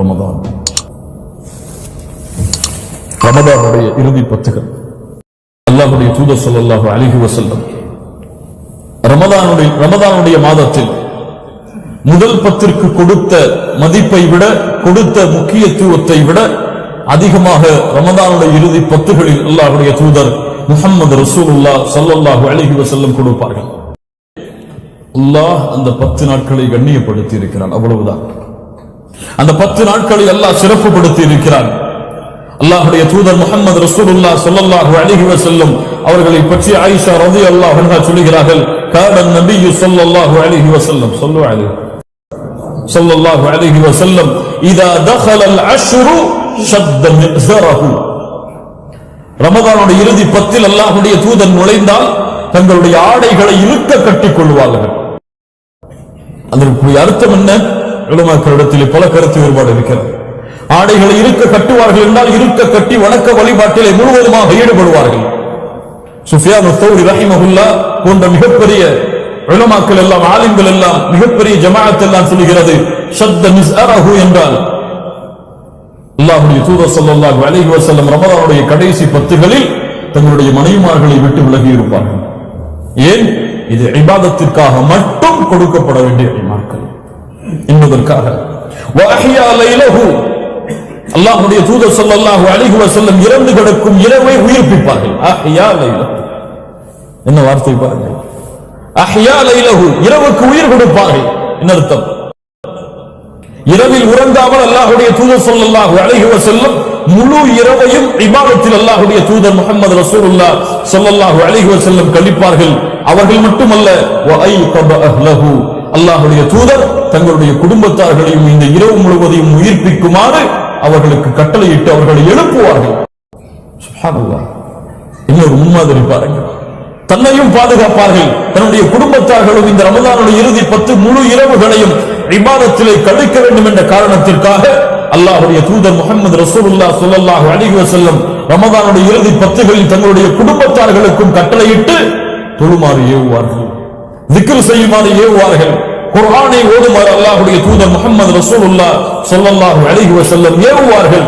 ரமதான். ரமதானுடைய இறுதி பத்துகள். அல்லாஹ்வுடைய தூதர் ஸல்லல்லாஹு அலைஹி வஸல்லம் ரமதானுடைய மாதத்தில் முதல் பத்திற்கு கொடுத்த மதிப்பை விட, கொடுத்த முக்கியத்துவத்தை விட அதிகமாக ரமதானுடைய இறுதி பத்துகளில் அல்லாஹ்வுடைய தூதர் முஹம்மது ரசூலுல்லாஹ் ஸல்லல்லாஹு அலைஹி வஸல்லம் கொடுப்பார்கள். அல்லாஹ் அந்த 10 நாட்களை கண்ணியப்படுத்தி இருக்கிறான், அவ்வளவுதான். அந்த 10 நாட்களை அல்லாஹ் சிறப்புப்படுத்தி இருக்கிறான். அல்லாஹ்வுடைய தூதர் முஹம்மது ரசூலுல்லாஹ் ஸல்லல்லாஹு அலைஹி வஸல்லம் அவர்களை பற்றி ஆயிஷா ரலியல்லாஹு அன்ஹா சொல்கிறார்கள், கான நபி ஸல்லல்லாஹு அலைஹி வஸல்லம் ஸல்லல்லாஹு அலைஹி வஸல்லம் இதா தخل العشر شد مئزره. ரமதானுடைய இறுதி 10 அல்லாஹ்வுடைய தூதர் நுழைந்தால் தங்களுடைய ஆடைகளை இறுக்க கட்டிக் கொள்வார்கள். அதற்கு அர்த்தம் என்ன? உலமாக்களிடத்தில் பல கருத்து வேறுபாடு இருக்கிறது. ஆடைகளை இருக்க கட்டுவார்கள் என்றால் இருக்க கட்டி வணக்க வழிபாட்டிலே முழுவதுமாக ஈடுபடுவார்கள். சுஃபியான் அஸ்-ஸௌரி ரஹிமஹுல்லாஹ் போன்ற மிகப்பெரிய உலமாக்கள் எல்லாம், ஆலிம்கள் எல்லாம், மிகப்பெரிய ஜமாஅத் எல்லாம் சொல்கிறது, ஷத்த மிஸ்அரஹு என்றால் அல்லாஹ்வுடைய தூதர் ஸல்லல்லாஹு அலைஹி வஸல்லம் ரமதானுடைய கடைசி 10களில் தங்களுடைய மனைவிமார்களை விட்டு விலகி இருப்பார்கள். ஏன்? இது இபாதத்திற்காக மட்டும் கொடுக்கப்பட வேண்டிய நாட்கள் என்பதற்காக. வஅஹ்யா லைலஹு, அல்லாஹ்வுடைய தூதர் ஸல்லல்லாஹு அலைஹி வஸல்லம் இறந்து கிடக்கும் இரவை உயிர்ப்பிப்பார்கள். அஹ்யா லைலஹு, என்ன வார்த்தை பாருங்கள். அஹ்யா லைலஹு, இரவுக்கு உயிர் கொடுப்பார்கள். என்ன அர்த்தம்? இரவில் உறங்காமல் அல்லாஹ்வுடைய தூதர் ஸல்லல்லாஹு அலைஹி வஸல்லம் முழு இரவையும் இபாதத்தில் அல்லாஹ்வுடைய தூதர் முஹம்மது ரசூலுல்லாஹ் ஸல்லல்லாஹு அலைஹி வஸல்லம் கழிப்பார்கள். அவர்கள் மட்டுமல்ல, வஐகப அஹ்லஹு, அல்லாஹ்வுடைய தூதர் தங்களுடைய குடும்பத்தார்களையும் இந்த இரவு முழுவதையும் உயிர்ப்பிக்குமாறு அவர்களுக்கு கட்டளையிட்டு அவர்களை எழுப்புவார்கள். சுப்ஹானல்லாஹ், இன்னொரு முன்மாதிரி பாருங்கள். தன்னையும் பாதுகாப்பார்கள், தன்னுடைய குடும்பத்தார்களும் இந்த ரமதானுடைய இறுதி 10 முழு இரவுகளையும் இபாதத்திலே கழிக்க வேண்டும் என்ற காரணத்திற்காக அல்லாஹ்வுடைய தூதர் முஹம்மது ரசூலுல்லாஹ் ஸல்லல்லாஹு அலைஹி வஸல்லம் ரமதானுடைய இறுதி 10களில் தங்களுடைய குடும்பத்தார்களுக்கும் கட்டளையிட்டு தொழுமாறு ஏவுவார்கள், திக்ர் செய்யுமாறு ஏவுவார்கள், குர்ஆனை ஓதுமாறு அல்லாஹ்வுடைய தூதர் முஹம்மது ரசூலுல்லாஹ் ஸல்லல்லாஹு அலைஹி வஸல்லம் ஏவுவார்கள்.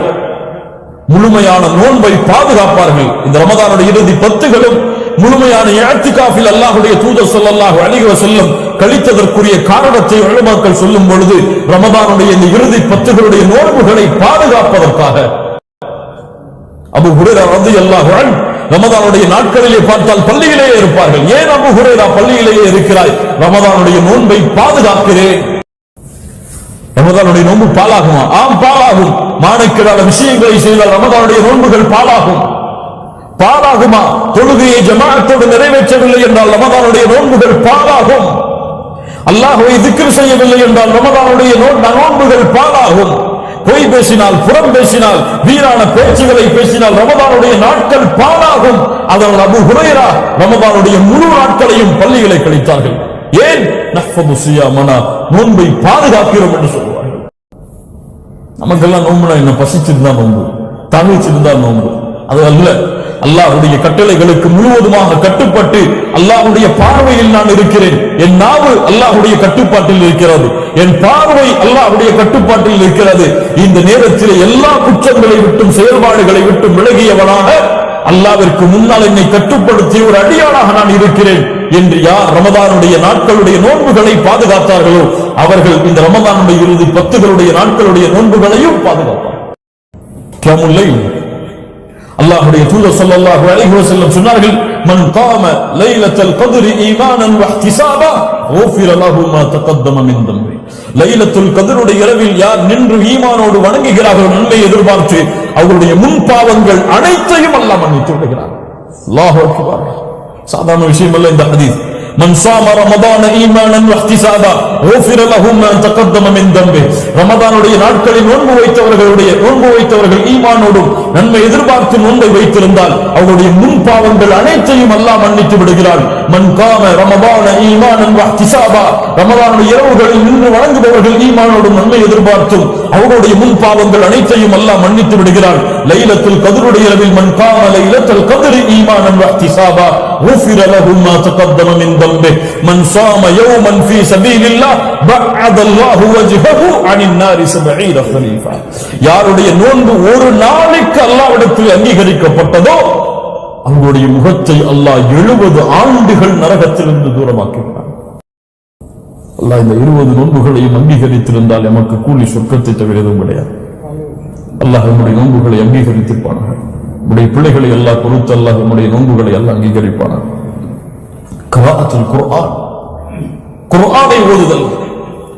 முழுமையான நோன்பை பாதுகாப்பார்கள். இந்த ரமதானுடைய இறுதி 10களும் முழுமையான இஅ்திகாஃபில் அல்லாஹ்வுடைய தூதர் ஸல்லல்லாஹு அலைஹி வஸல்லம் கழித்ததற்குரிய காரணத்தை உலமாக்கள் சொல்லும் பொழுது, ரமதானுடைய இந்த இறுதி 10களுடைய நோன்புகளை பாதுகாப்பதற்காக. அபூ ஹுரைரா ரலியல்லாஹு அன்ஹு ரமதானுடைய நாட்களிலே பார்த்தால் பள்ளியிலேயே இருப்பார்கள். ஏன் அபூ ஹுரைரா பள்ளியிலேயே இருக்கிறாய்? ரமதானுடைய நோன்பை பாதுகாக்கிறேன். ரமதானுடைய நோன்பு பாலாகுமா? ஆம், பாலாகும். மானக்கேடான விஷயங்களை செய்தால் ரமதானுடைய நோன்புகள் பாலாகும். பாலாகுமா? தொழுகையை ஜமாஅத்தோடு நிறைவேற்றவில்லை என்றால் ரமதானுடைய நோன்புகள் பாலாகும். அல்லாஹ்வை திக்ர் செய்யவில்லை என்றால் ரமதானுடைய நோன்புகள் பாலாகும். பொய் பேசினால், புறம் பேசினால், வீணான பேச்சுகளை பேசினால் ரமதானுடைய நாட்கள் பாலாகும். அதனால் அபூ ஹுரைரா ரமதானுடைய முழு நாட்களையும் பள்ளிகளை கழித்தார்கள். ஏன்? நஹ்ஃபது ஸியாமனா, நோன்பை பாதுகாக்கிறோம் என்று சொல்வார்கள். நமக்கெல்லாம் நோன்புனா என்ன? பசிச்சிருந்தா நோன்பு, தவிச்சிருந்தா நோன்பு. அது அல்ல. அல்லாஹ்வுடைய கட்டளைகளுக்கு முழுவதுமாக கட்டுப்பட்டு அல்லாஹ்வுடைய பார்வையில் நான் இருக்கிறேன். என் நாவு அல்லாஹ்வுடைய கட்டுப்பாட்டில் இருக்கிறது, என் பார்வை அல்லாஹ்வுடைய கட்டுப்பாட்டில் இருக்கிறது. இந்த நேரத்தில் எல்லா குற்றங்களை விட்டும் செயல்பாடுகளை விட்டும் விலகியவனாக அல்லாஹ்விற்கு முன்னால் என்னை கட்டுப்படுத்திய ஒரு அடியானாக நான் இருக்கிறேன் என்று யார் ரமதானுடைய நாட்களுடைய நோன்புகளை பாதுகாத்தார்களோ அவர்கள் இந்த ரமதானுடைய இறுதி 10களுடைய நாட்களுடைய நோன்புகளையும் பாதுகாப்பார்கள். கியாமுல் லைல், அல்லாஹ்வுடைய தூதர் ஸல்லல்லாஹு அலைஹி வஸல்லம் சொன்னார்கள், மன் காம லைலத்துல் கத்ரி ஈமானன் வஹ்திசாபா குஃபிர லஹு மா தகத்தம மின் தம்பி. லைலத்துல் கத்ருடைய இரவில் யார் நின்று ஈமானோடு வணங்குகிறார்களோ, நன்மை எதிர்பார்த்து அவர்களுடைய முன் பாவங்கள் அனைத்தையும் அல்லாஹ் மன்னித்து விடுகிறார். அல்லாஹு அக்பர். சாதாரண விஷயம் அல்ல இந்த ஹதீஸ். மன் ஸாம ரமதான ஈமானன் வஹ்திசாபா குஃபிர லஹு மா தகத்தம மின் தம்பி. ரமதானுடைய நாட்களில் நோன்பு வைத்தவர்கள் ஈமானோடும் நன்மை எதிர்பார்த்து நோன்பை வைத்திருந்தால் அவருடைய முன் பாவங்கள் அனைத்தையும் அல்லாஹ் மன்னித்து விடுகிறார். மன் காம ரமதான ஈமானன் வஹ்திசாபா, ரமதானுடைய இரவுகளில் நின்று வணங்குபவர்கள் ஈமானோடும் நன்மை எதிர்பார்த்தும் அவருடைய முன் பாவங்கள் அனைத்தையும் அல்லாஹ் மன்னித்து விடுகிறார். லைலத்துல் கத்ருடைய இரவில் மன் காம லைலத்துல் கத்ரி ஈமானன் வஹ்திசாபா குஃபிர லஹு மா தகத்தம மின் தம்பி மன் ஸாம யௌமன் ஃபீ சபீலில்லாஹ் பஅதல்லாஹு வஜ்ஹஹு அனின் நாரி 70 கலீஃபா. யாருடைய நோன்பு ஒரு நாளைக்கு அல்லாஹ்விடத்தில் அங்கீகரிக்கப்பட்டதோ அவருடைய முகத்தை அல்லாஹ் 70 ஆண்டுகள் நரகத்திலிருந்து தூரமாக்குகிறார். அல்லாஹ் இந்த 20 நோன்புகளையும் அங்கீகரித்திருந்தால் எமக்கு கூலி சொர்க்கத்தை தவிர எதுவும் கிடையாது. அல்லாஹ் நம்முடைய நோன்புகளை அங்கீகரித்திருப்பானாக. நம்முடைய பிள்ளைகளை எல்லாம் பொறுத்து அல்லாஹ் நம்முடைய நோன்புகளை எல்லாம் அங்கீகரிப்பானாக. கிராஅத்துல் குர்ஆன், குர்ஆனை ஓதுதல்.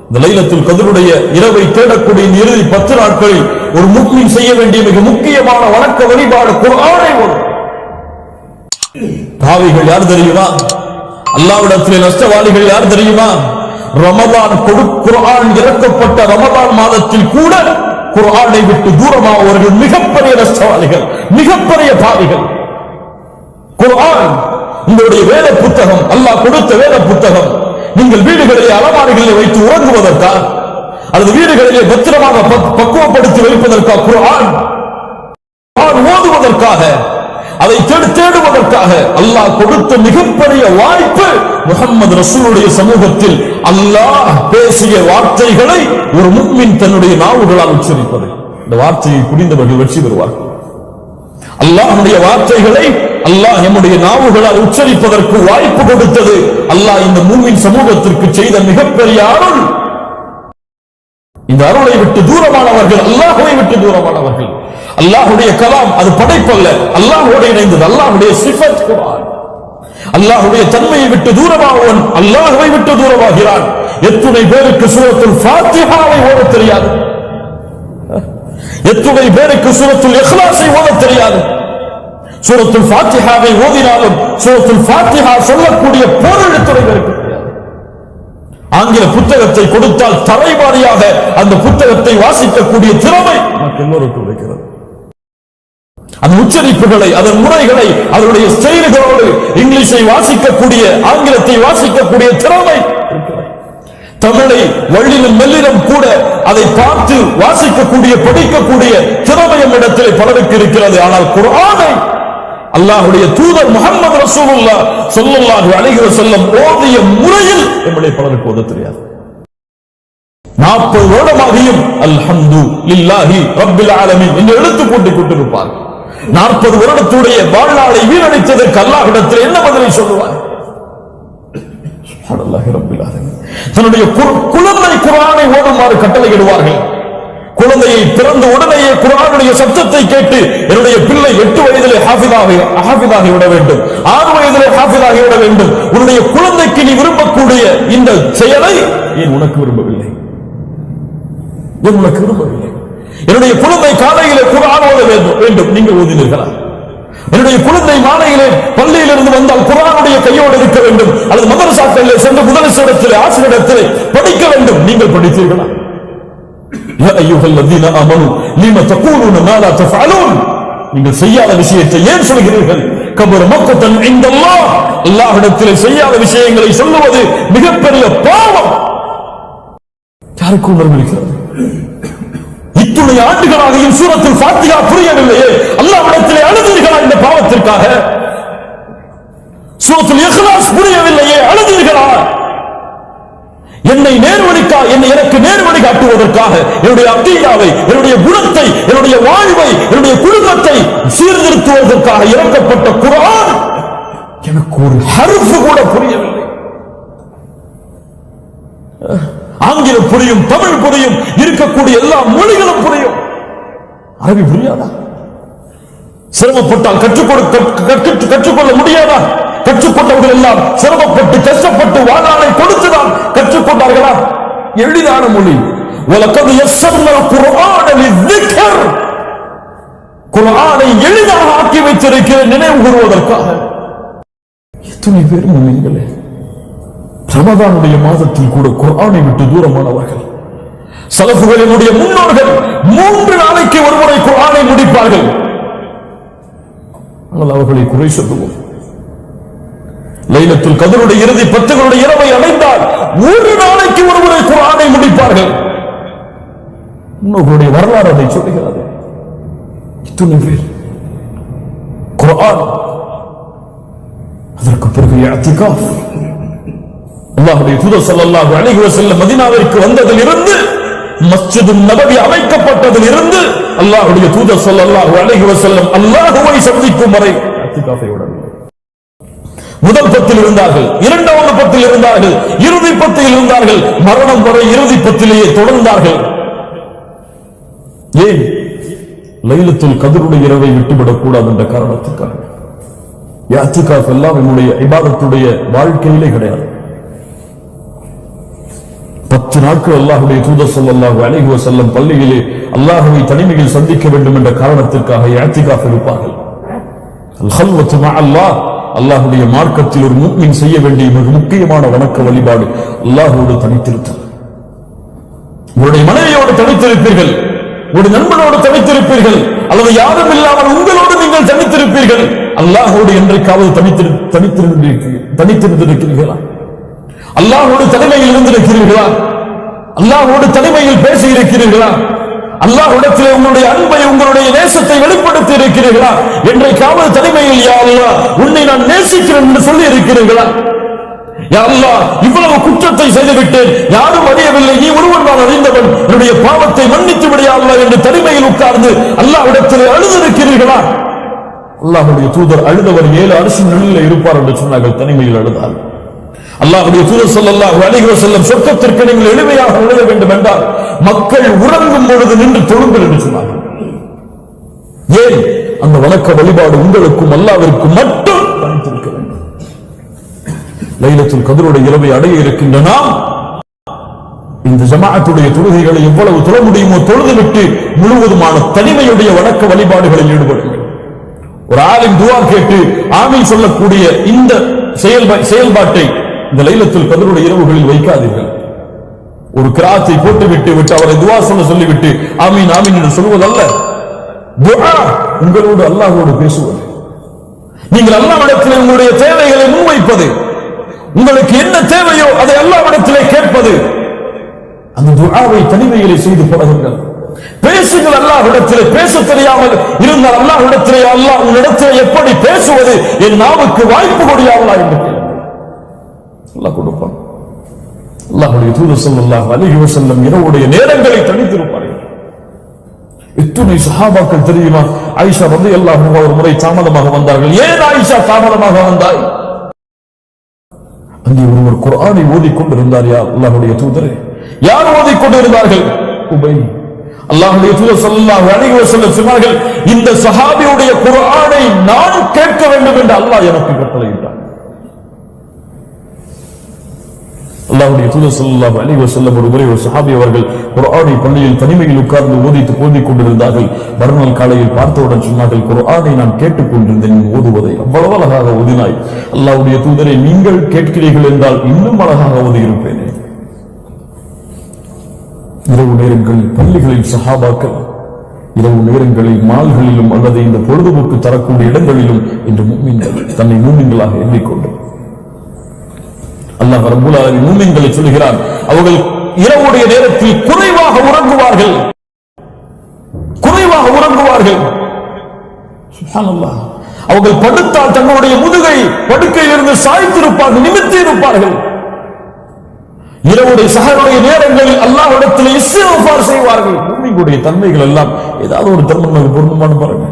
இந்த லைலத்துல் கத்ருடைய இரவை தேடக்கூடிய இறுதி 10 நாட்களில் ஒரு முஃமின் செய்ய வேண்டிய மிக முக்கியமான வணக்க வழிபாடு குர்ஆனை ஓதுதல். பாவிகள் யார் தெரியுமா? அல்லாஹ்விடத்திலே நஷ்டவாளிகள் யார் தெரியுமா? ரமதான் குர்ஆன் இறக்கப்பட்ட ரமதான் மாதத்தில் கூட குர்ஆனை விட்டு தூரமானவர்கள் மிகப்பெரிய நஷ்டவாளிகள், மிகப்பெரிய பாவிகள். குர்ஆன் உங்களுடைய வேத புத்தகம், அல்லாஹ் கொடுத்த வேத புத்தகம். நீங்கள் வீடுகளிலே அலமாரிகளிலே வைத்து உறங்குவதற்கா அல்லது வீடுகளிலே பத்திரமாக பக்குவப்படுத்தி வைப்பதற்கா? குர்ஆன் ஓதுவதற்காக, அதை தேடுவதற்காக அல்லாஹ் கொடுத்த மிகப்பெரிய வாய்ப்பு. முஹம்மது ரசூலுடைய சமூகத்தில் அல்லாஹ் பேசிய வார்த்தைகளை ஒரு முஃமின் தன்னுடைய நாவுகளால் உச்சரிப்பது. இந்த வார்த்தையை புரிந்தவர்கள் வெற்றி பெறுவார்கள். அல்லாஹ்வுடைய வார்த்தைகளை அல்லாஹ் நம்முடைய நாவுகளால் உச்சரிப்பதற்கு வாய்ப்பு கொடுத்தது அல்லாஹ் இந்த முஃமின் சமூகத்திற்கு செய்த மிகப்பெரிய அருள். இந்த அருளை விட்டு தூரமானவர்கள், அல்லாஹ்வை விட்டு தூரமானவர்கள். அல்லாஹ்வுடைய கலாம் அது படைப்பல்ல, அல்லாஹ்வோடு இணைந்தது. அல்லாஹ்வுடைய சிஃபத் குர்ஆன். அல்லாஹ்வுடைய தன்மையை விட்டு தூரமானவன் அல்லாஹ்வை விட்டு தூரமாகிறான். எத்துணை பேருக்கு சூரத்துல் ஃபாத்திஹாவை ஓதத் தெரியாது? எத்துணை பேருக்கு சூரத்துல் இக்லாஸை ஓதத் தெரியாது? சூரத்துல் ஃபாத்திஹாவை ஓதினாலும் சூரத்துல் ஃபாத்திஹா சொல்லக்கூடிய பொருள் எத்துணை பேருக்கு தெரியாது? ஆங்கில புத்தகத்தை கொடுத்தால் தரைவாரியாக அந்த புத்தகத்தை வாசிக்கக்கூடிய திறமை நமக்கு எல்லோருக்கும் இருக்கிறது. அந்த உச்சரிப்புகளை, அதன் முறைகளை, அதனுடைய ஸ்டைல்களோடு இங்கிலீஷை வாசிக்கக்கூடிய, ஆங்கிலத்தை வாசிக்கக்கூடிய திறமை இருக்கிறது. தமிழை வள்ளிலும் மெல்லிலும் கூட அதை பார்த்து வாசிக்கக்கூடிய, படிக்கக்கூடிய திறமை நம்மிடத்தில் பலருக்கு இருக்கிறது. ஆனால் குர்ஆனை அல்லாஹ்வுடைய தூதர் முஹம்மது ரசூலுல்லாஹ் ஸல்லல்லாஹு அலைஹி வஸல்லம் ஓதிய முறையில் நம்முடைய பலருக்கு ஓத தெரியாது. 40 வருடமாகியும் அல்ஹம்துலில்லாஹி ரப்பில் ஆலமீன் என்று எழுத்து போட்டுக் கொண்டிருப்பார். 40 வருடத்துடைய வாழ்நாளை வீணடித்ததற்கு அல்லாஹ்விடத்தில் என்ன பதிலை சொல்லுவார்? சுப்ஹானல்லாஹி ரப்பில் ஆலமீன். தன்னுடைய குழந்தை குர்ஆனை ஓதுமாறு கட்டளையிடுவார்கள். குழந்தையை பிறந்த உடனேயே குர்ஆனுடைய சத்தத்தை கேட்டு என்னுடைய பிள்ளை 8 வயதிலே ஹாஃபிதாகி விட வேண்டும், 6 வயதிலே ஹாஃபிதாகி விட வேண்டும். உன்னுடைய குழந்தைக்கு நீ விரும்பக்கூடிய இந்த செயலை ஏன் உனக்கு விரும்பவில்லை? ஏன் உனக்கு விரும்பவில்லை? என்னுடைய குழந்தை காலையிலே குர்ஆன் ஓத வேண்டும், நீங்கள் ஓதினீர்களா? என்னுடைய குழந்தை மாலையிலே பள்ளியிலிருந்து வந்தால் குர்ஆனுடைய கையோடு இருக்க வேண்டும், அல்லது மதரசாக்களிலே சென்று முதலிடத்திலே ஆசிரியரிடத்திலே படிக்க வேண்டும், நீங்கள் படித்தீர்களா? யா அய்யுஹல்லதீன ஆமனூ லிம தகூலுன மா லா தஃஅலூன். நீங்கள் செய்யாத விஷயத்தை ஏன் சொல்கிறீர்கள்? கபர மக்கத்தன் இன்தல்லாஹ். அல்லாஹ்விடத்திலே செய்யாத விஷயங்களை சொல்லுவது மிகப்பெரிய பாவம். யாருக்கு உணர்வு இருக்கிறது? இத்துணை ஆண்டுகளாகியும் சூரத்துல் ஃபாத்திஹா புரியவில்லையே, அல்லாஹ்விடத்திலே அழுதீர்களா இந்த பாவத்திற்காக? சூரத்துல் இக்லாஸ் புரியவில்லையே, அழுதீர்களா? என்னை எனக்கு நேர்வழி காட்டுவதற்காக, என்னுடைய அகீதாவை, என்னுடைய குணத்தை, என்னுடைய வாழ்வை, என்னுடைய குடும்பத்தை சீர்திருத்துவதற்காக இறக்கப்பட்ட குர்ஆன் எனக்கு ஒரு ஹர்ஃப் கூட புரியவில்லை. ஆங்கிலம் புரியும், தமிழ் புரியும், இருக்கக்கூடிய எல்லா மொழிகளும் புரியும், அரபி புரியாதா? சிரமப்பட்டால் கற்றுக்கொள்ள முடியாதா? கற்றுக்கொண்டவர்கள் எல்லாம் சிரமப்பட்டு கஷ்டப்பட்டு வாழ்நாளை கொடுத்துதான் கற்றுக்கொண்டார்களா? எளிதான மொழி. வலகத் யஸ்ஸர்னல் குர்ஆன லிذிக்ர். குர்ஆனை எளிதாக ஆக்கி வைத்திருக்கிற நினைவு கூறுவதற்காக. எத்தனை பேர் முஸ்லிம்களே ரமதானுடைய மாதத்தில் கூட குர்ஆனை விட்டு தூரமானவர்கள். சலஃபுகளினுடைய முன்னோர்கள் 3 நாளைக்கு ஒருமுறை குர்ஆனை முடிப்பார்கள். ஆனால் அவர்களை குறை சொல்லுவோம். லைலத்துல் கத்ருடைய இறுதி 10 இரவை அடைந்தால் 1 நாளைக்கு ஒருமுறை குர்ஆனை முடிப்பார்கள். இன்னொருடைய வரலாறு அதை சொல்லுகிறது. இத்தனை பேர் குர்ஆன், அதற்கு பிறகு இஅ்திகாஃப். அல்லாஹ்வுடைய தூதர் ஸல்லல்லாஹு அலைஹி வஸல்லம் மதீனாவிற்கு வந்ததிலிருந்து, மஸ்ஜிது நபவி அமைக்கப்பட்டதில் இருந்து அல்லாஹ்வுடைய தூதர் ஸல்லல்லாஹு அலைஹி வஸல்லம் அல்லாஹ்வை சந்திக்கும் வரை இஅ்திகாஃபை விடவில்லை. முதல் பத்தில் இருந்தார்கள், இரண்டாவது பத்தில் இருந்தார்கள், இறுதி பத்தில் இருந்தார்கள், மரணம் வரை இறுதி பத்திலேயே தொடர்ந்தார்கள். ஏன்? லைலத்துல் கத்ருடைய இரவை விட்டுவிடக் கூடாது என்ற காரணத்துக்காக. இஅ்திகாஃப் எல்லாம் நம்முடைய இபாதத்துடைய வாழ்க்கையிலே கிடையாது. 10 நாட்கள் அல்லாஹ்வுடைய தூதர் ஸல்லல்லாஹு அலைஹி வஸல்லம் பள்ளியிலே அல்லாஹ்வை தனிமையில் சந்திக்க வேண்டும் என்ற காரணத்திற்காக இஅ்திகாஃப் இருப்பார்கள். அல் ஹல்வத்து மஅ அல்லாஹ், அல்லாஹ்வுடைய மார்க்கத்தில் ஒரு முஃமின் செய்ய வேண்டிய மிக முக்கியமான வணக்க வழிபாடு அல்லாஹ்வோடு தனித்திருத்தல். உங்களுடைய மனைவியோடு தனித்திருப்பீர்கள், ஒரு நண்பனோடு தனித்திருப்பீர்கள், அல்லது யாரும் இல்லாமல் உங்களோடு நீங்கள் தனித்திருப்பீர்கள். அல்லாஹ்வோடு என்றைக்காவது தனித்திருந்திருக்கிறீர்களா? அல்லாஹ்வோடு தனிமையில் இருந்திருக்கிறீர்களா? அல்லாஹ்வோடு தனிமையில் பேசி இருக்கிறீர்களா? அல்லாஹ்விடத்தில் உங்களுடைய அன்பை, உங்களுடைய நேசத்தை வெளிப்படுத்தி இருக்கிறீர்களா? என்றைக்காவது தனிமையில் யா அல்லாஹ் உன்னை நான் நேசிக்கிறேன் என்று சொல்லி இருக்கிறீர்களா? யா அல்லாஹ் இவ்வளவு குற்றத்தை செய்துவிட்டேன், யாரும் அறியவில்லை, நீ ஒருவன் நான் அறிந்தவன், என்னுடைய பாவத்தை மன்னித்து விடு யா அல்லாஹ் என்று தனிமையில் உட்கார்ந்து அல்லாஹ்விடத்தில் அழுதிருக்கிறீர்களா? அல்லாஹ்வுடைய தூதர் அழுதவர் 7 அரசின் நிலையில் இருப்பார் என்று சொன்னார்கள். தனிமையில் அழுதார். அல்லாஹ்வுடைய தூதர் ஸல்லல்லாஹு அலைஹி வஸல்லம் சொர்க்கத்திற்கு நீங்கள் எளிமையாக நுழைய வேண்டும் என்றால் மக்கள் உறங்கும் பொழுது நின்று தொழுங்கள் என்று சொன்னார்கள். ஏன்? அந்த வணக்க வழிபாடு உங்களுக்கும் அல்லாஹ்விற்கும் மட்டும் தனித்திருக்க வேண்டும். லைலத்துல் கத்ருடைய இரவை அடைய இருக்கின்ற நாம் இந்த ஜமாஅத்துடைய தொழுகைகளை எவ்வளவு தொழ முடியுமோ தொழுதுவிட்டு முழுவதுமான தனிமையுடைய வணக்க வழிபாடுகளில் ஈடுபடுங்கள். ஒரு ஆலிம் துஆ கேட்டு ஆமீன் சொல்லக்கூடிய இந்த செயல்பாட்டை இந்த லைலத்துல் கத்ருடைய இரவுகளில் வைக்காதீர்கள். ஒரு கிராத்தை போட்டுவிட்டு அவரை துஆ சொல்லிவிட்டு ஆமீன் ஆமீன் என்று சொல்வதல்ல. துஆ உங்களோடு அல்லாஹ்வோடு பேசுவது, நீங்கள் அல்லாஹ்விடத்திலே உங்களுடைய தேவைகளை முன்வைப்பது, உங்களுக்கு என்ன தேவையோ அதை அல்லாஹ்விடத்திலே கேட்பது. அந்த துஆவை தனிமையிலே செய்து பழகுங்கள். பேசுங்கள் அல்லாஹ்விடத்திலே. பேச தெரியாமல் இருந்தால் அல்லாஹ்விடத்திலே அல்லாஹ் உன்னிடத்திலே எப்படி பேசுவது, என் நாவுக்கு வாய்ப்பு கொடியா அல்லாஹ் என்று கேளுங்கள். அல்லாஹ் கொடுப்பான். அல்லாஹ்வுடைய தூதர் ஸல்லல்லாஹு அலைஹி வஸல்லம் இரவுடைய நேரங்களை தனித்திருப்பார்கள். இத்துணை சஹாபாக்கள் தெரியுமா? ஆயிஷா ரலியல்லாஹு அன்ஹா ஒரு முறை தாமதமாக வந்தார்கள். ஏன் ஆயிஷா தாமதமாக வந்தாய்? அங்கே ஒருவர் குர்ஆனை ஓதிக்கொண்டிருந்தார். யா அல்லாஹ்வுடைய தூதரே, யார் ஓதிக்கொண்டிருந்தார்கள்? உபை. அல்லாஹ்வுடைய தூதர் ஸல்லல்லாஹு அலைஹி வஸல்லம் சொன்னார்கள், இந்த சஹாபியுடைய குர்ஆனை நான் கேட்க வேண்டும் என்று அல்லாஹ் எனக்கு கட்டளையிட்டார். அல்லாஹ்வுடைய தூதர் ஸல்லல்லாஹு அலைஹி வஸல்லம் ஒரு முறை ஒரு சஹாபி அவர்கள் குர்ஆனை பள்ளியில் தனிமையில் உட்கார்ந்து ஓதிக் கொண்டிருந்தார்கள். மறுநாள் காலையில் பார்த்தவுடன் சொன்னார்கள், குர்ஆனை நான் கேட்டுக் கொண்டிருந்தேன் ஓதுவதை, அவ்வளவு அழகாக ஓதினாய். அல்லாஹ்வுடைய தூதரை, நீங்கள் கேட்கிறீர்கள் என்றால் இன்னும் அழகாக ஓதியிருப்பேனே. இரவு நேரங்களில் பள்ளிகளில் சஹாபாக்கள், இரவு நேரங்களில் மால்களிலும் அல்லது இந்த பொழுதுபோக்கு தரக்கூடிய இடங்களிலும் இன்று முஃமின்கள் தன்னை மூமின்களாக எண்ணிக்கொண்டு அல்லாஹ் ரப்பல் ஆலமீன் மூமின்களை சொல்கிறார், அவர்கள் இரவுடைய நேரத்தில் குறைவாக உறங்குவார்கள். சுப்ஹானல்லாஹ். அவர்கள் படுத்தால் தங்களுடைய முதுகை படுக்கையிலிருந்து சாய்த்திருப்பார்கள், நிமிர்த்தி இருப்பார்கள். இரவுடைய சஹருடைய நேரங்களில் அல்லாஹ்விடத்தில் இஸ்திக்ஃபார் செய்வார்கள். மூமின்களுடைய தன்மைகள் எல்லாம் ஏதாவது ஒரு தர்மம் பொருந்துமான பாருங்க.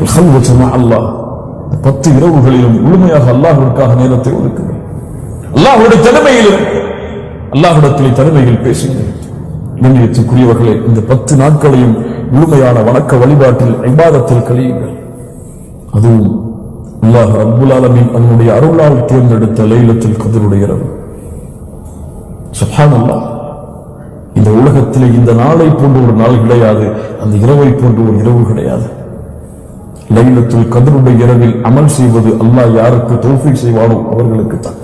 அல் ஹல்வத்து மஅ அல்லாஹ். 10 இரவுகளிலும் முழுமையாக அல்லாஹ்விற்காக நேரத்தை ஒதுக்குங்கள். அல்லாஹ்வுடைய தனிமையில் அல்லாஹ்விடத்தில் தனிமையில் பேசுங்கள். கண்ணியத்துக்குரியவர்களே, இந்த 10 நாட்களையும் முழுமையான வணக்க வழிபாட்டில் இபாதத்தில் கழியுங்கள். அதுவும் அல்லாஹ் ரப்பல் ஆலமீன் அவனுடைய அருளால் தேர்ந்தெடுத்த லைலத்துல் கத்ருடைய இரவு. சுப்ஹானல்லாஹ். இந்த உலகத்திலே இந்த நாளை போன்ற ஒரு நாள் கிடையாது, அந்த இரவை போன்ற ஒரு இரவு கிடையாது. லைலத்துல் கத்ருடைய இரவில் அமல் செய்வது அல்லாஹ் யாருக்கு தௌஃபீக் செய்வானோ அவர்களுக்கு தான்.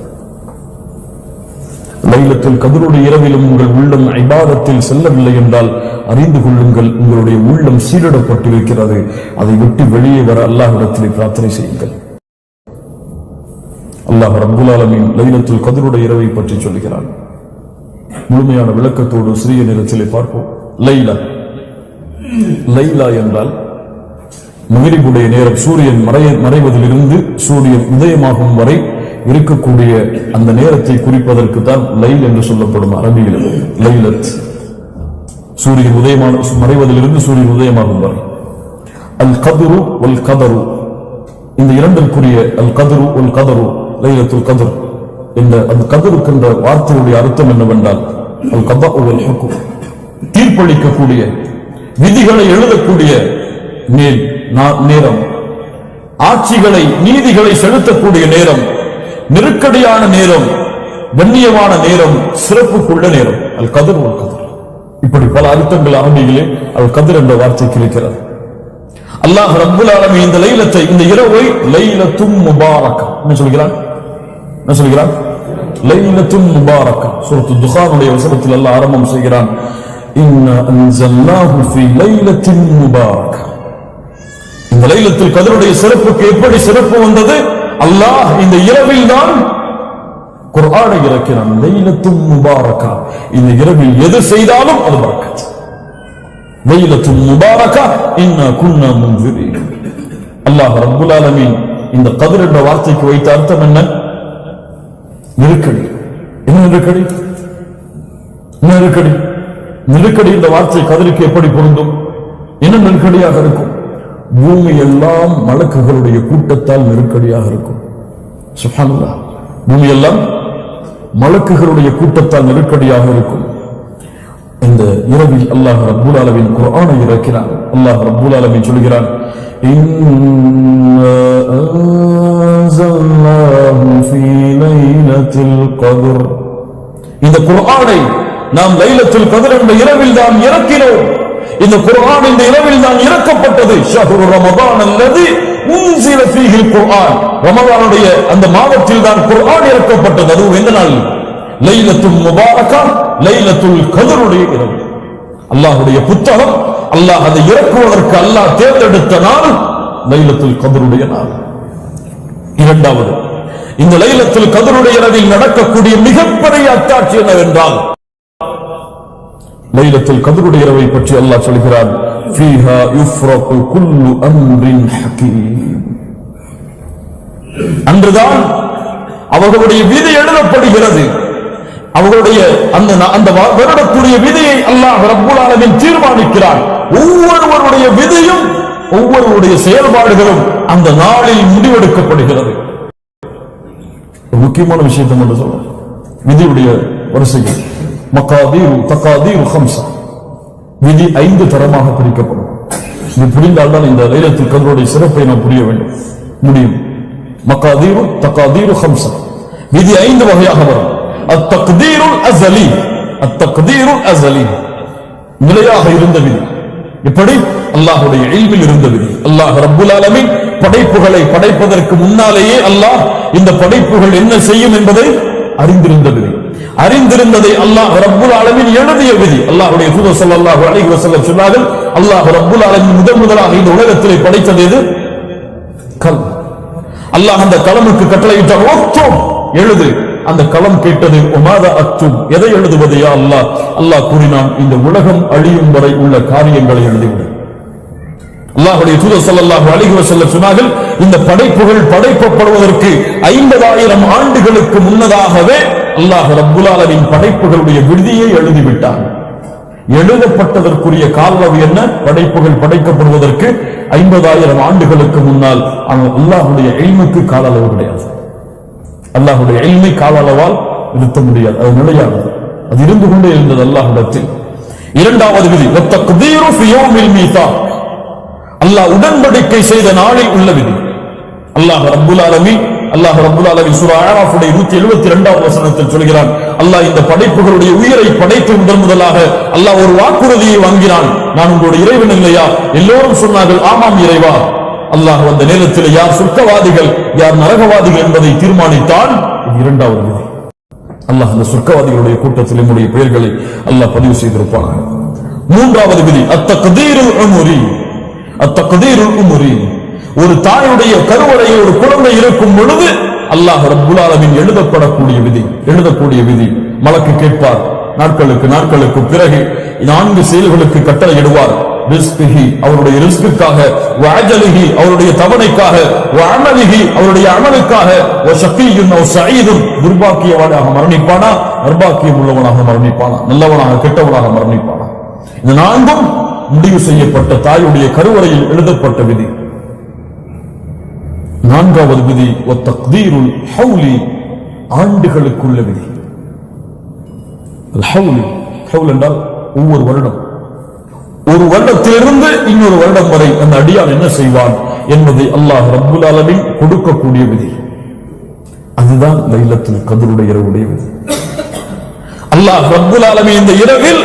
லைலத்துல் கத்ருடைய இரவிலும் உங்கள் உள்ளம் இபாதத்தில் செல்லவில்லை என்றால் அறிந்து கொள்ளுங்கள், உங்களுடைய உள்ளம் சீரிடப்பட்டிருக்கிறது. அதை விட்டு வெளியே வர அல்லாஹ்விடத்தில் பிரார்த்தனை செய்யுங்கள். அல்லாஹ் ரப்பல் ஆலமீன் லைலத்துல் கத்ருடைய இரவை பற்றி சொல்கிறான். முழுமையான விளக்கத்தோடு சிறிய நேரத்திலே பார்ப்போம். லைலா லைலா என்றால் மகிரிபுடைய நேரம், சூரியன் மறைவதிலிருந்து சூரியன் உதயமாகும் வரை இருக்கக்கூடிய அந்த நேரத்தை குறிப்பதற்கு தான் லைல் என்று சொல்லப்படும் அரபியில். லைலத் சூரியன் மறைவதிலிருந்து சூரியன் உதயமாகும் வரை. அல் கதுரு வல் கதரு, இந்த இரண்டிற்குரிய அல் கதுரு வல் கதரு, லைலத்துல் கதர் என்ற அந்த கதருக்கு என்ற வார்த்தையுடைய அர்த்தம் என்னவென்றால் அல் கதா வல் ஹுக்கும், தீர்ப்பளிக்கக்கூடிய விதிகளை எழுதக்கூடிய நேரம், ஆட்சிகளை நீதிகளை செலுத்தக்கூடிய நேரம், நெருக்கடியான நேரம், கண்ணியமான நேரம், சிறப்புக்குள்ள நேரம். அல் கதர் வல் கதர், இப்படி பல அர்த்தங்கள் அரபியிலே அல் கதர் என்ற வார்த்தைக்கு இருக்கிறது. அல்லாஹ் ரப்புல் ஆலமீன் இந்த லைலத்தை, இந்த இரவை லைலத்தும் முபாரக்கா என்ன சொல்கிறான்? லைலத்தும் முபாரக்கா. சூரத்து துஹானுடைய வசனத்தில் அல்லாஹ் ஆரம்பம் செய்கிறான், இன்னா அன்ஸல்னாஹு ஃபீ லைலத்தின் முபாரக்கா. இந்த லைலத்துல் கத்ருடைய சிறப்புக்கு எப்படி சிறப்பு வந்தது? அல்லாஹ் இந்த இரவில் தான் குர்ஆனை இறக்கினான். லைலத்தும் முபாரக்கா, இந்த இரவில் எது செய்தாலும் அது பரக்கத். லைலத்துல் முபாரக்கா இன்னா குன்னா முன்சிரீன். அல்லாஹ் ரப்புல் ஆலமீன் இந்த கத்ர் என்ற வார்த்தைக்கு வைத்த அர்த்தம் என்ன? நெருக்கடி. என்ன நெருக்கடி? நெருக்கடி. நெருக்கடி என்ற வார்த்தை கதிருக்கு எப்படி பொருந்தும்? என்ன நெருக்கடியாக இருக்கும்? பூமி எல்லாம் மலக்குகளுடைய கூட்டத்தால் நெருக்கடியாக இருக்கும். சுப்ஹானல்லாஹ், பூமி எல்லாம் மலக்குகளுடைய கூட்டத்தால் நெருக்கடியாக இருக்கும். இந்த இரவில் அல்லாஹ் ரப்புல் ஆலமீன் குர்ஆனை இறக்கினான். அல்லாஹ் ரப்புல் ஆலமீன் சொல்கிறான், இன்னா அன்ஸல்னாஹு ஃபீ லைலத்தில் கத்ர். இந்த குர்ஆனை நாம் லைலத்துல் கத்ர் என்ற இரவில் தான் இறக்கினோம். இந்த குர்ஆன் இந்த இரவில் தான் இறக்கப்பட்டது. ஷஹ்ரு ரமதான் அல்லதி உன்ஸில ஃபீஹில் குர்ஆன். ரமதானுடைய அந்த மாதத்தில் தான் குர்ஆன் இறக்கப்பட்டது. அது எந்த நாள்? லைலத்துல் முபாரக்கா, லைலத்துல் கத்ருடைய இரவு. அல்லாஹ்வுடைய புத்தகம், அல்லாஹ் அதை இறக்குவதற்கு அல்லாஹ் தேர்ந்தெடுத்த நாள் லைலத்துல் கத்ருடைய நாள். இரண்டாவது, இந்த லைலத்துல் கத்ருடைய இரவில் நடக்கக்கூடிய மிகப்பெரிய அத்தாட்சி என்னவென்றால், லைலத்துல் கத்ருடைய இரவை பற்றி அல்லாஹ் சொல்கிறான், ஃபீஹா யுஃப்ரகு குல்லு அம்ரின் ஹகீம். அன்றுதான் அவர்களுடைய விதி எழுதப்படுகிறது. அவர்களுடைய அந்த வருடக்கூடிய விதியை அல்லாஹ் ரப்புல் ஆலமீன் தீர்மானிக்கிறான். ஒவ்வொருவருடைய விதியும் ஒவ்வொருவருடைய செயல்பாடுகளும் அந்த நாளில் முடிவெடுக்கப்படுகிறது. முக்கியமான விஷயத்தை மட்டும் சொல்றேன். விதியுடைய வரிசைகள் மகாதீரு தகாதீரு ஹம்சா, விதி 5 தரமாக பிரிக்கப்படும். இது புரிந்தால்தான் இந்த லைலத்துல் கத்ருடைய சிறப்பை நாம் புரிய முடியும். மகாதீரு தகாதீரு ஹம்சா, விதி 5 வகையாக வரும். அத்தக்தீருல் அஸலி, அத்தக்தீருல் அஸலி நிலையாக இருந்த விதி. எப்படி? அல்லாஹ்வுடைய இல்மில் இருந்த விதி. அல்லாஹ் ரப்புல் ஆலமீன் படைப்புகளை படைப்பதற்கு முன்னாலேயே அல்லாஹ் இந்த படைப்புகள் என்ன செய்யும் என்பதை அறிந்திருந்த விதி. அறிந்திருந்ததை அல்லாஹ் ரப்புல் ஆலமீன் எழுதிய விதி. அல்லாஹ்வுடைய தூதர் ஸல்லல்லாஹு அலைஹி வஸல்லம் சொன்னார்கள், அல்லாஹ் ரப்புல் ஆலமீன் முதலாக இந்த உலகத்திலே படைத்தது எது? கலம். அல்லாஹ் அந்த கலமுக்கு கட்டளையிட்டார், உக்துப், எழுது. அந்த களம் கேட்டது, உமாதா அக்துப், எதை எழுதுவது யா அல்லாஹ்? அல்லாஹ் கூறினான், இந்த உலகம் அழியும் வரை உள்ள காரியங்களை எழுதிவிடு. அல்லாஹ்வுடைய தூதர் ஸல்லல்லாஹு அலைஹி வஸல்லம் சொன்னார்கள், இந்த படைப்புகள் படைக்கப்படுவதற்கு 50,000 ஆண்டுகளுக்கு முன்னதாகவே அல்லாஹ் ரப்புல் ஆலமீன் படைப்புகளுடைய விதியை எழுதிவிட்டான். எழுதப்பட்டதற்குரிய காலம் என்ன? படைப்புகள் படைக்கப்படுவதற்கு 50,000 ஆண்டுகளுக்கு முன்னால். அல்லாஹ்வுடைய இல்முக்கு கால அளவு கிடையாது. அல்லாஹ்வுடைய இல்மை கால அளவால் நிறுத்த முடியாது. அது நிலையானது, அது இருந்து கொண்டே இருந்தது அல்லாஹ்விடத்தில். இரண்டாவது விதி, வத்தக்தீரு ஃபி யௌமில் மீசாக், அல்லாஹ் உடன்படிக்கை செய்த நாளில் உள்ள விதி. அல்லாஹ் ரப்புல் ஆலமீன் சூரா அராஃபுடைய 172வது வசனத்தில் சொல்கிறான், அல்லாஹ் இந்த படைப்புகளுடைய உயிரை படைத்து முதலாக அல்லாஹ் ஒரு வாக்குறுதியை வாங்கினான், நான் உங்களுடைய இறைவன் இல்லையா? எல்லோரும் சொன்னார்கள், ஆமாம் இறைவா. அல்லாஹ் அந்த நேரத்தில் யார் சொர்க்கவாதிகள் யார் நரகவாதிகள் என்பதை தீர்மானித்தான். இது இரண்டாவது விதி. அல்லாஹ் அந்த சொர்க்கவாதிகளுடைய கூட்டத்தில் நம்முடைய பெயர்களை அல்லாஹ் பதிவு செய்திருப்பாங்க. மூன்றாவது விதி, அத்தக்தீருல் உம்ரி, அத்தக்தீருல் உம்ரி, ஒரு தாயுடைய கருவறையில் ஒரு குழந்தை இருக்கும் பொழுது அல்லாஹ் ரப்புல் ஆலமீன் எழுதக்கூடிய விதி. மலக்கு கேட்பார், நாட்களுக்கு பிறகு 4 செயல்களுக்கு கட்டளையிடுவார். ரிஸ்கிஹி அவருடைய ரிஸ்குக்காக, வஅஜலிஹி அவருடைய தவணைக்காக, வஅமலிஹி அவருடைய அமலுக்காக, வஷகிய்யுன் அவ் சஈதுன் துர்பாக்கியவானாக மரணிப்பானா, நர்பாக்கியம் உள்ளவனாக மரணிப்பானா, நல்லவனாக கெட்டவனாக மரணிப்பானா. இந்த நான்கும் முடிவு செய்யப்பட்ட தாயுடைய கருவறையில் எழுதப்பட்ட விதி. நான்காவது விதி தக்தீருல் ஹவுலி ஆண்டுகளுக்குள்ள விதி. ஹவுல் என்றால் ஒவ்வொரு வருடம், ஒரு வருடத்திலிருந்து இன்னொரு வருடம் வரை அந்த அடியான் என்ன செய்வான் என்பதை அல்லாஹ் ரப்புல் ஆலமீன் கொடுக்கக்கூடிய விதி. அதுதான் லைலத்துல் கத்ருடைய இரவுடைய விதி. அல்லாஹ் ரப்புல் ஆலமீன் இந்த இரவில்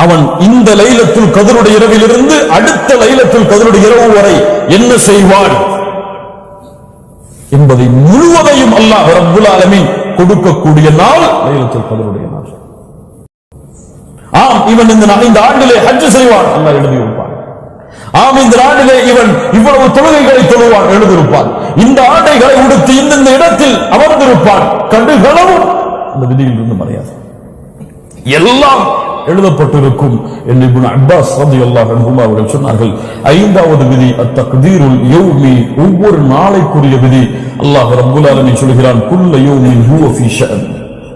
அவன் இந்த லைலத்துல் கத்ருடைய இரவிலிருந்து அடுத்த லைலத்துல் கத்ருடைய இரவு வரை என்ன செய்வான் என்பதை முழுவதையும் அல்லாஹ் ரப்புல் ஆலமீன் கொடுக்கக்கூடிய நாள் லைலத்துல் கத்ருடைய நாள். ஆம், இவன் இந்த ஆண்டிலே ஹஜ் செய்வான், அல்லாஹ் எழுதியிருப்பான். ஆம், இந்த ஆண்டிலே இவன் இவ்வளவு தொழுகைகளை தொழுவான், எழுதியிருப்பான். இந்த ஆடைகளை உடுத்தி இந்த இடத்தில் அமர்ந்திருப்பான், கண்டுகளவும் அந்த விதியில் இருந்து மறையாது, எல்லாம் எழுதப்பட்டிருக்கும் என்று இப்னு அப்பாஸ் ரலியல்லாஹு அன்ஹுமா அவர்கள் சொன்னார்கள். ஐந்தாவது விதி அத்தக்தீருல் யௌமி ஒவ்வொரு நாளைக்குரிய விதி. அல்லாஹ் ரப்புல் ஆலமீன் சொல்கிறான், குல்ல யௌமின் ஹுவ ஃபீ ஷஅன்.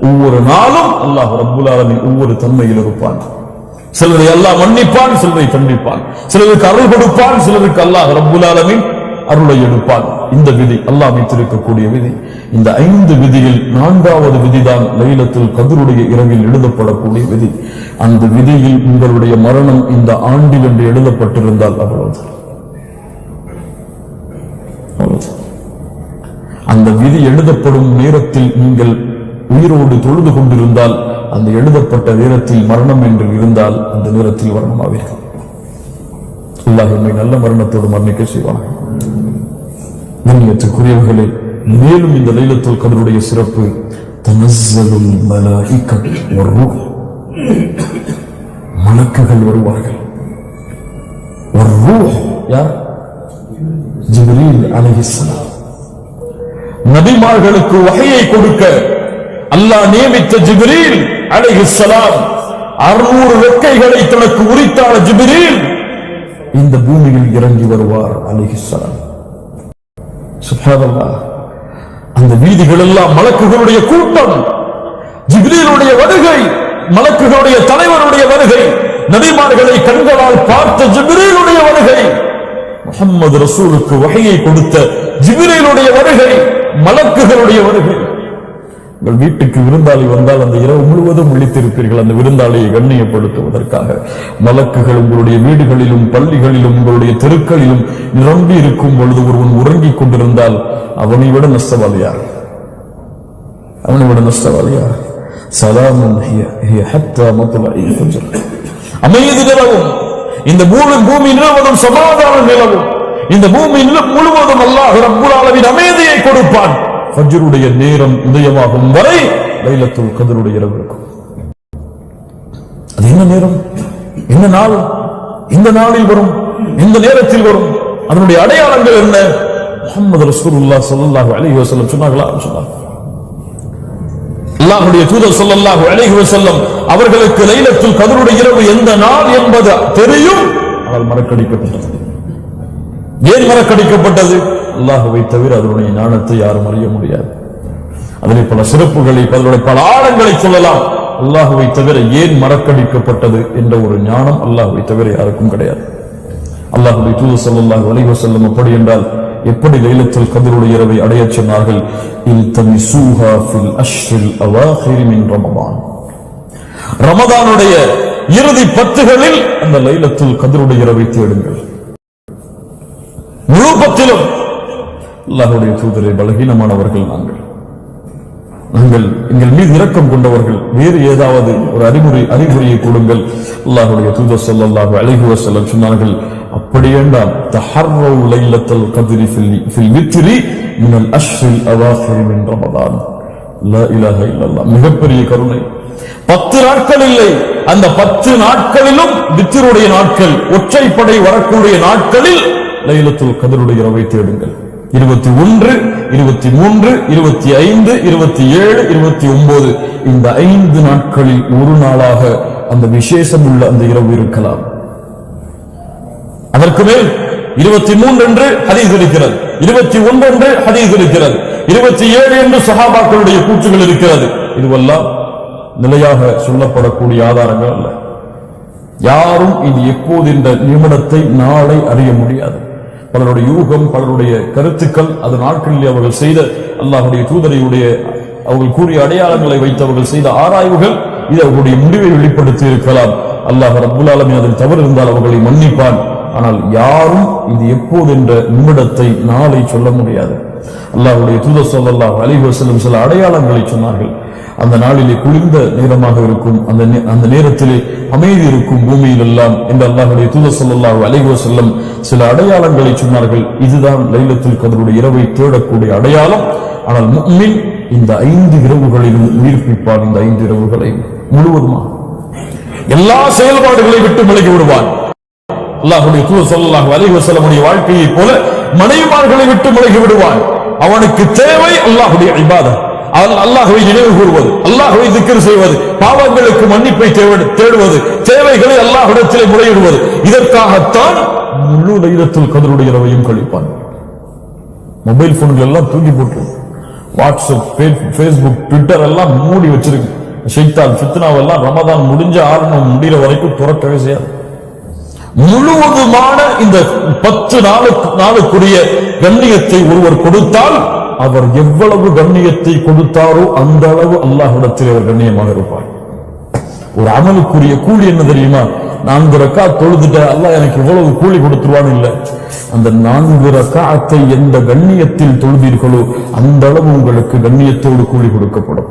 ஒவ்வொரு நாளும் அல்லாஹ் ரப்புல் ஆலமீன் ஒவ்வொரு தன்மையில் இருப்பான். சிலரை அல்லாஹ் மன்னிப்பான், சிலரை தண்டிப்பான், சிலருக்கு அருள் கொடுப்பான், சிலருக்கு அல்லாஹ் ரப்புல் ஆலமீன் அருளை எடுப்பான். இந்த விதி அல்லாஹ் வைத்திருக்கக்கூடிய விதி. இந்த 5 விதியில் 4வது விதிதான் லைலத்துல் கத்ருடைய இரவில் எழுதப்படக்கூடிய விதி. அந்த விதியில் உங்களுடைய மரணம் இந்த ஆண்டில் என்று எழுதப்பட்டிருந்தால் அவ்வளவு. அந்த விதி எழுதப்படும் நேரத்தில் நீங்கள் உயிரோடு தொழுது கொண்டிருந்தால், அந்த எழுதப்பட்ட நேரத்தில் மரணம் என்று இருந்தால் அந்த நேரத்தில் மரணமாவீர்கள். அல்லாஹ் நம்மை நல்ல மரணத்தோடு மரணிக்க செய்வான். கண்ணியத்துக்குரியவர்களே, மேலும் இந்த லைலத்துல் கத்ருடைய சிறப்பு, தனஸ்ஸலுல் மலாயிகத்து வர்ரூஹ், மலக்குகள் வருவார்கள். வர்ரூஹ் யார்? ஜிப்ரீல் அலைஹிஸ்ஸலாம். நபிமார்களுக்கு வஹயை கொடுக்க அல்லாஹ் நியமித்த ஜிப்ரீல் அலைஹிஸ்ஸலாம் 600 ரெக்கைகளை தனக்கு உரித்தான ஜிப்ரீல் இந்த பூமியில் இறங்கி வருவார் அலைஹிஸ்ஸலாம். சுப்ஹானல்லாஹ். அந்த வீதிகள் எல்லாம் மலக்குகளுடைய கூட்டம், ஜிப்ரீலுடைய வருகை, மலக்குகளுடைய தலைவருடைய வருகை, நபிமார்களை கண்களால் பார்த்த ஜிப்ரீலுடைய வருகை, முஹம்மது ரசூலுக்கு வஹயை கொடுத்த ஜிப்ரீலுடைய வருகை, மலக்குகளுடைய வருகை. உங்கள் வீட்டுக்கு விருந்தாளி வந்தால் அந்த இரவு முழுவதும் விழித்திருப்பீர்கள் அந்த விருந்தாளியை கண்ணியப்படுத்துவதற்காக. மலக்குகள் உங்களுடைய வீடுகளிலும் பள்ளிகளிலும் உங்களுடைய தெருக்களிலும் நிரம்பி இருக்கும் பொழுது ஒருவன் உறங்கிக் கொண்டிருந்தால் அவனை விட நஷ்டவாளியார், அவனை விட நஷ்டவாளியார். சலாமுன் ஹிய ஹத்தா மத்லஇல் ஃபஜ்ர். அமைதி நிலவும், இந்த பூமி நிலவதும் சமாதானம் நிலவும், இந்த பூமி முழுவதும் அல்லாஹ் ரப்புல் ஆலமீன் அமைதியை கொடுப்பான். ஃபஜ்ருடைய நேரம் உதயமாகும் வரை லைலத்துல் கத்ருடைய இரவு இருக்கும். அது என்ன நேரம், என்ன நாள், இந்த நாளில் வரும், இந்த நேரத்தில் வரும், அதனுடைய அடையாளங்கள் என்ன? முஹம்மது ரசூலுல்லாஹ் ஸல்லல்லாஹு அலைஹி வஸல்லம் சொன்னார்களா? சொன்னார்கள். அல்லாஹ்வுடைய தூதர் ஸல்லல்லாஹு அலைஹி வஸல்லம் அவர்களுக்கு லைலத்துல் கத்ருடைய இரவு எந்த நாள் என்பது தெரியும், ஆனால் மறக்கடிக்கப்பட்டது. ஏன் மறக்கடிக்கப்பட்டது? அல்லாஹ்வை தவிர அதனுடைய ஞானத்தை யாரும் அறிய முடியாது. அதிலே பல சிறப்புகளை, பல ஆழங்களை சொல்லலாம். அல்லாஹ்வை தவிர ஏன் மறக்கடிக்கப்பட்டது என்ற ஒரு ஞானம் அல்லாஹ்வை தவிர யாருக்கும் கிடையாது. அல்லாஹ்வுடைய தூதர் ஸல்லல்லாஹு அலைஹி வஸல்லம் அப்படி என்றால் எப்படி லைலத்துல் கத்ருடைய இரவை அடையச் சொன்னார்கள்? இல்தமிசூஹா ஃபில் அஷ்ரில் அவாஹிர் மின் ரமதான். ரமதானுடைய இறுதி 10களில் அந்த லைலத்துல் கத்ருடைய இரவை தேடுங்கள். முழு 10லும் அல்லாஹ்வுடைய தூதரை பலகீனமானவர்கள் நாங்கள் எங்கள் மீது இரக்கம் கொண்டவர்கள், வேறு ஏதாவது ஒரு அறிகுறியை கொடுங்கள். அல்லாஹ்வுடைய தூதர் ஸல்லல்லாஹு அலைஹி வஸல்லம் சொன்னார்கள், அப்படியேண்டாம் தஹர்ரு லைலத்துல் கத்ரி ஃபில் வித்ரி மினல் அஷ்ரில் அவாஹிர் மின் ரமதான். லா இலாஹ இல்லல்லாஹ். மிகப்பெரிய கருணை. 10 நாட்கள் இல்லை, அந்த 10 நாட்களிலும் வித்ருடைய நாட்கள், ஒற்றைப்படை வரக்கூடிய நாட்களில் லைலத்துல் கத்ருடைய இரவை தேடுங்கள். 21, 23, 25, 27, 29 இந்த 5 நாட்களில் ஒரு நாளாக அந்த விசேஷம் உள்ள அந்த இரவு இருக்கலாம். அதற்கு மேல் 23 என்று ஹதீஸ் இருக்கிறது, 21 என்று ஹதீஸ் இருக்கிறது, 27 என்று சஹாபாக்களுடைய கூற்றுகள் இருக்கிறது. இதுவெல்லாம் நிலையாக சொல்லப்படக்கூடிய ஆதாரங்கள் அல்ல. யாரும் இது எப்போது இந்த நிமிடத்தை நாளை அறிய முடியாது. பலருடைய யூகம், பலருடைய கருத்துக்கள், அது நாட்களில் அவர்கள் செய்த அல்லாஹ்வுடைய தூதரையுடைய அவர்கள் கூறிய அடையாளங்களை வைத்து அவர்கள் செய்த ஆராய்வுகள் இது அவர்களுடைய முடிவை வெளிப்படுத்தி இருக்கலாம். அல்லாஹ் ரப்புல் ஆலமீன் அதில் தவறு இருந்தால் அவர்களை மன்னிப்பான். ஆனால் யாரும் இது எப்போது என்ற நிமிடத்தை நாளை சொல்ல முடியாது. அல்லாஹ்வுடைய தூதர் ஸல்லல்லாஹு அலைஹி வஸல்லம் சில அடையாளங்களை சொன்னார்கள். அந்த நாளிலே குளிர்ந்த நேரமாக இருக்கும், அந்த நேரத்திலே அமைதி இருக்கும் பூமியில் எல்லாம் என்று அல்லாஹ்வுடைய தூதர் ஸல்லல்லாஹு அலைஹி வஸல்லம் சில அடையாளங்களை சொன்னார்கள். இதுதான் லைலத்துல் கத்ருடைய இரவை தேடக்கூடிய அடையாளம். ஆனால் முஃமின் இந்த 5 இரவுகளிலும் உயிர்ப்பிப்பான். இந்த 5 இரவுகளை முழுவதுமாக எல்லா செயல்பாடுகளை விட்டு விலகி விடுவான். அல்லாஹ்வுடைய தூதர் ஸல்லல்லாஹு அலைஹி வஸல்லமுடைய வாழ்க்கையை போல மனைவிமார்களை விட்டு விலகி விடுவான். அவனுக்கு தேவை அல்லாஹ்வுடைய இபாதத், அல்லாஹ்வை நினைவு கூறுவது, அல்லாஹ்வை திக்ர் செய்வது, பாவங்களுக்கு மன்னிப்பை தேடுவது, தேவைகளை அல்லாஹ்விடத்திலே முறையிடுவது. இதற்காகத்தான் முழு லைலத்துல் கத்ருடைய இரவையும் கழிப்பான். மொபைல் போன்கள் எல்லாம் தூக்கி போட்டு வாட்ஸ்அப், பேஸ்புக், ட்விட்டர் எல்லாம் மூடி வச்சிருக்கு. ஷைத்தான் ஃபித்னாவெல்லாம் ரமதான் முடிஞ்ச ஆரம்பம் முடிகிற வரைக்கும் துறக்கவே செய்யாது. முழுவதுமான இந்த 10 நாளுக்குரிய கண்ணியத்தை ஒருவர் கொடுத்தால் அவர் எவ்வளவு கண்ணியத்தை கொடுத்தாரோ அந்த அளவு அல்லாஹ்விடத்தில் அவர் கண்ணியமாக இருப்பார். ஒரு அமலுக்குரிய கூலி என்ன தெரியுமா? 4 ரக்காத் தொழுதுட்ட அல்லாஹ் எனக்கு இவ்வளவு கூலி கொடுத்துருவான்னு இல்லை. அந்த 4 ரக்காத்தை எந்த கண்ணியத்தில் தொழுதீர்களோ அந்த அளவு உங்களுக்கு கண்ணியத்தோடு கூலி கொடுக்கப்படும்.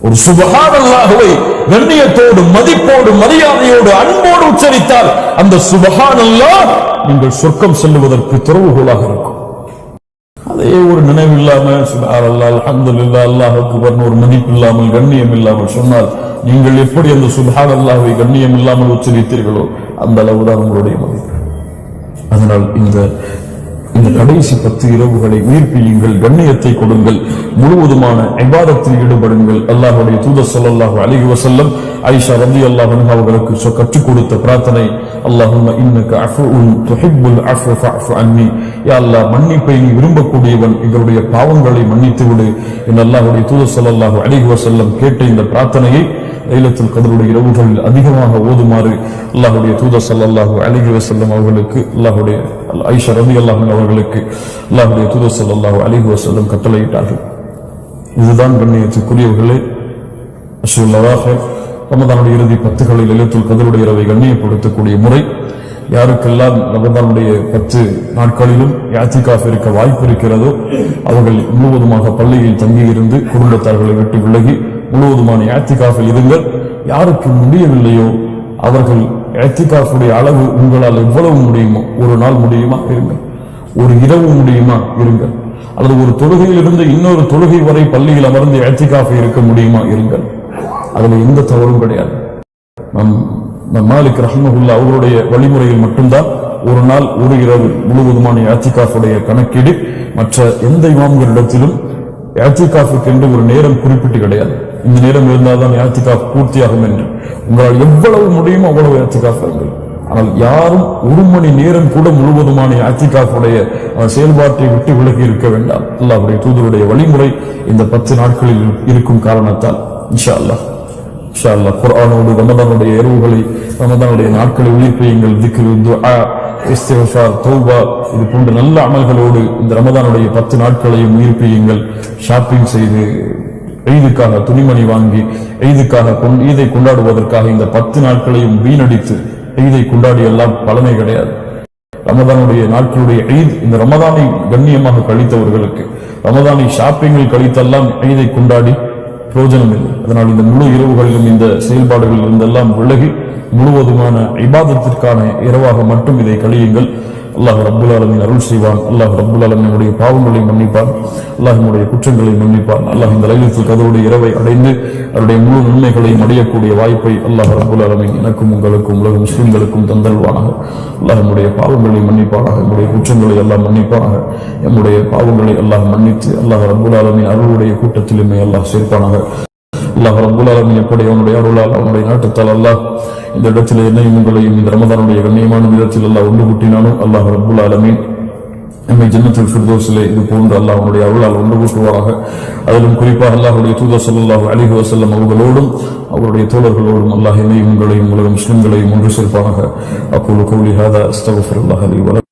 ஒரு சுப்ஹானல்லாஹ்வை கண்ணியத்தோடு, மதிப்போடு, மரியாதையோடு, அன்போடு உச்சரித்தால் அந்த சுப்ஹானல்லாஹ் நீங்கள் சொர்க்கம் செல்லுவதற்கு திறவுகோலாக இருக்கும். அதே ஒரு நினைவு இல்லாமல் சுப்ஹானல்லாஹ், அல்ஹம்துலில்லாஹ், அல்லாஹ் அக்பர் ஒரு மதிப்பு இல்லாமல், கண்ணியம் இல்லாமல் சொன்னால் நீங்கள் எப்படி அந்த சுப்ஹானல்லாஹ்வை கண்ணியம் இல்லாமல் உச்சரித்தீர்களோ அந்த அளவுதான் உங்களுடைய மதிப்பு. அதனால் இந்த கடைசி 10 இரவுகளை உயிர்ப்பியுங்கள், கண்ணியத்தை கொடுங்கள், முழுவதுமான இபாதத்தில் ஈடுபடுங்கள். அல்லாஹ்வுடைய தூதர் ஸல்லல்லாஹு அலைஹி வஸல்லம் ஆயிஷா ரலியல்லாஹு அன்ஹா அவர்களுக்கு கற்றுக் கொடுத்த பிரார்த்தனை, அல்லாஹும்ம இன்னக அஃபுஉன் துஹிப்புல் அஃவ ஃபஅஃபு அன்னி. யா அல்லாஹ், மன்னிப்பை நீ விரும்பக்கூடியவன், எங்களுடைய பாவங்களை மன்னித்து விடு என்று அல்லாஹ்வுடைய தூதர் ஸல்லல்லாஹு அலைஹி வஸல்லம் கேட்ட இந்த பிரார்த்தனையை லைலத்துல் கத்ருடைய இரவுகளில் அதிகமாக ஓதுமாறு அல்லாஹ்வுடைய தூதர் ஸல்லல்லாஹு அலைஹி வஸல்லம் அவர்களுக்கு, அல்லாஹ்வுடைய ஆயிஷா ரலியல்லாஹு அன்ஹா அவர்களுக்கு அல்லாஹ்வுடைய தூதர் ஸல்லல்லாஹு அலைஹி வஸல்லம் கட்டளையிட்டார்கள். இதுதான் கண்ணியத்துக்குரியவர்களே அஷ்ஹுல்லாஹ் ரமதானுடைய இறுதி 10 லைலத்துல் கத்ருடைய இரவை கண்ணியப்படுத்தக்கூடிய முறை. யாருக்கெல்லாம் ரமதானுடைய 10 நாட்களிலும் இஅ்திகாஃப் இருக்க வாய்ப்பு இருக்கிறதோ அவர்கள் முழுவதுமாக பள்ளியில் தங்கியிருந்து குடும்பத்தார்களை விட்டு விலகி முழுவதுமான இஅ்திகாஃபில் இருங்கள். யாருக்கு முடியவில்லையோ அவர்கள் இஅ்திகாஃபுடைய அளவு உங்களால் எவ்வளவு முடியுமோ, ஒரு நாள் முடியுமா இருங்கள், ஒரு இரவு முடியுமா இருங்கள், அல்லது ஒரு தொழுகையிலிருந்து இன்னொரு தொழுகை வரை பள்ளியில் அமர்ந்து இஅ்திகாஃப் இருக்க முடியுமா இருங்கள். அதுல எந்த தவறும் கிடையாது. மாலிக் ரஹ்மஹுல்லாஹ் அவருடைய வழிமுறையில் மட்டும்தான் ஒரு நாள் ஒரு இரவு முழுவதுமான இஅ்திகாஃபுடைய கணக்கீடு. மற்ற எந்த இமாம்களிடத்திலும் இஅ்திகாஃபுக்கு என்று ஒரு நேரம் குறிப்பிட்டு கிடையாது. இந்த நேரம் இருந்தால்தான் இஅ்திகாஃப் பூர்த்தியாகும் என்று. உங்களால் எவ்வளவு முடியுமோ அவ்வளவு இஅ்திகாஃப் இருங்கள். ஆனால் யாரும் 1 மணி நேரம் கூட முழுவதுமான இஅ்திகாஃபுடைய செயல்பாட்டை விட்டு விலகி இருக்க வேண்டாம். அல்லாஹ்வுடைய தூதருடைய வழிமுறை இந்த 10 நாட்களில் இருக்கும் காரணத்தால் இன்ஷா அல்லாஹ் குர்ஆனோடு ரமதானுடைய இரவுகளை, ரமதானுடைய நாட்களை உயிர்ப்பியுங்கள். திக்ர், துஆ, இஸ்திக்ஃபார், தௌபா இது போன்ற நல்ல அமல்களோடு இந்த ரமதானுடைய 10 நாட்களையும் உயிர்ப்பியுங்கள். ஷாப்பிங் செய்து, ஈதுக்காக துணிமணி வாங்கி, ஈதை கொண்டாடுவதற்காக இந்த 10 நாட்களையும் வீணடித்து ஈதை கொண்டாடி எல்லாம் பலனை கிடையாது. ரமதானுடைய நாட்களுடைய ஈத், இந்த ரமதானை கண்ணியமாக கழித்தவர்களுக்கு ரமதானை ஷாப்பிங்கில் கழித்தெல்லாம் ஈதை கொண்டாடி பிரயோஜனம் இல்லை. அதனால் இந்த முழு இரவுகளிலும் இந்த செயல்பாடுகளில் இருந்தெல்லாம் விலகி முழுவதுமான இபாதத்திற்கான இரவாக மட்டும் இதை கழியுங்கள். அல்லாஹ் ரப்புல் ஆலமீன் அருள் செய்வான். அல்லாஹ் ரப்புல் ஆலமீன் நம்முடைய பாவங்களை மன்னிப்பான். அல்லாஹ் நம்முடைய குற்றங்களை மன்னிப்பான். அல்லாஹ் இந்த லைலத்துல் கத்ருடைய இரவை அடைந்து அவருடைய முழு நன்மைகளையும் அடையக்கூடிய வாய்ப்பை அல்லாஹ் ரப்புல் ஆலமீன் எனக்கும் உங்களுக்கும் உலக முஸ்லிம்களுக்கும் தந்தல்வானாக. அல்லாஹ் நம்முடைய பாவங்களை மன்னிப்பானாக, நம்முடைய குற்றங்களை எல்லாம் மன்னிப்பானாக, நம்முடைய பாவங்களை எல்லாம் மன்னித்து அல்லாஹ் ரப்புல் ஆலமீன் அருளுடைய கூட்டத்தில் அல்லாஹ் சேர்ப்பானாக. அல்லாஹ் ரப்பல் ஆலமீன் எப்படி அவனுடைய அருளால் அவனுடைய நாட்டத்தால் அல்லாஹ் இந்த இடத்தில் என்னையும் உங்களையும் இந்த ரமதானுடைய கண்ணியமான நேரத்தில் அல்லாஹ் ஒன்று கூட்டினாலும் அல்லாஹ் ரப்பல் ஆலமீன் நம்மை ஜன்னத்துல் ஃபிர்தௌஸிலே இது போன்று அல்லாஹ் அவனுடைய அருளால் ஒன்று கூட்டுவாராக. அதிலும் குறிப்பாக அல்லாஹ்வுடைய தூதர் ஸல்லல்லாஹு அலைஹி வஸல்லம் அவர்களோடும் அவருடைய தோழர்களோடும் அல்லாஹ் என்னையும் உங்களையும் உலக முஸ்லிம்களையும் ஒன்று சேர்ப்பானாக. அக்கூலு கௌலி ஹாதா அஸ்தக்ஃபிருல்லாஹ் லி வ